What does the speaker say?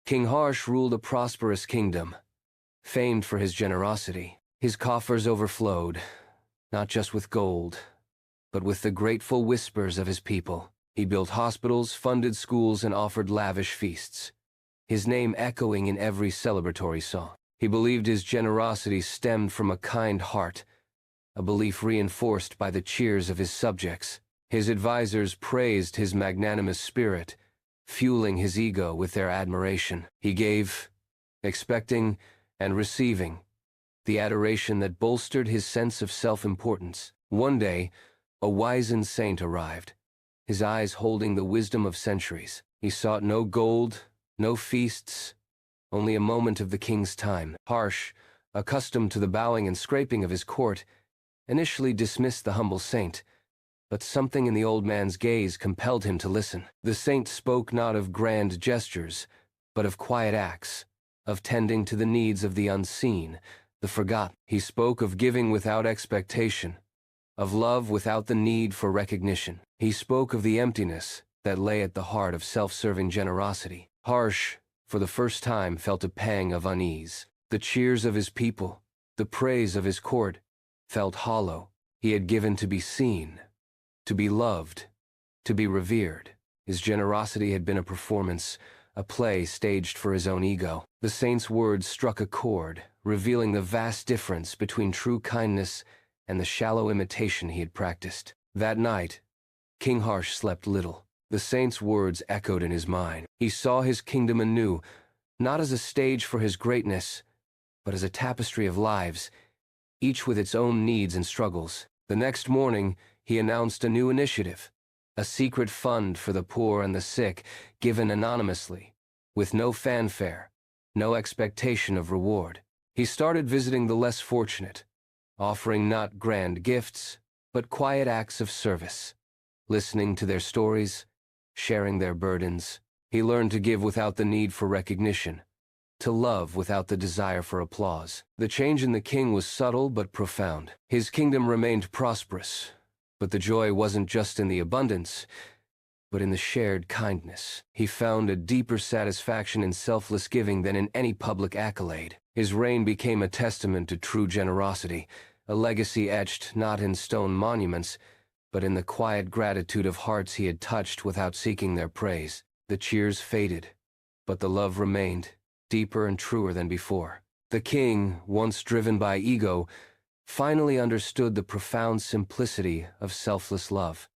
King Harsh ruled a prosperous kingdom, famed for his generosity. His coffers overflowed, not just with gold, but with the grateful whispers of his people. He built hospitals, funded schools, and offered lavish feasts, his name echoing in every celebratory song. He believed his generosity stemmed from a kind heart, a belief reinforced by the cheers of his subjects. His advisors praised his magnanimous spirit, fueling his ego with their admiration. He gave, expecting and receiving, the adoration that bolstered his sense of self-importance. One day, a wizened saint arrived, his eyes holding the wisdom of centuries. He sought no gold, no feasts, only a moment of the king's time. Harsh, accustomed to the bowing and scraping of his court, initially dismissed the humble saint, but something in the old man's gaze compelled him to listen. The saint spoke not of grand gestures, but of quiet acts, of tending to the needs of the unseen, the forgotten. He spoke of giving without expectation, of love without the need for recognition. He spoke of the emptiness that lay at the heart of self-serving generosity. Harsh, for the first time, felt a pang of unease. The cheers of his people, the praise of his court, felt hollow. He had given to be seen, to be loved, to be revered. His generosity had been a performance, a play staged for his own ego. The saint's words struck a chord, revealing the vast difference between true kindness and the shallow imitation he had practiced. That night, King Harsh slept little. The saint's words echoed in his mind. He saw his kingdom anew, not as a stage for his greatness, but as a tapestry of lives, each with its own needs and struggles. The next morning, he announced a new initiative, a secret fund for the poor and the sick, given anonymously, with no fanfare, no expectation of reward. He started visiting the less fortunate, offering not grand gifts, but quiet acts of service, listening to their stories, sharing their burdens. He learned to give without the need for recognition, to love without the desire for applause. The change in the king was subtle but profound. His kingdom remained prosperous, but the joy wasn't just in the abundance, but in the shared kindness. He found a deeper satisfaction in selfless giving than in any public accolade. His reign became a testament to true generosity, a legacy etched not in stone monuments, but in the quiet gratitude of hearts he had touched without seeking their praise. The cheers faded, but the love remained, deeper and truer than before. The king, once driven by ego, finally understood the profound simplicity of selfless love.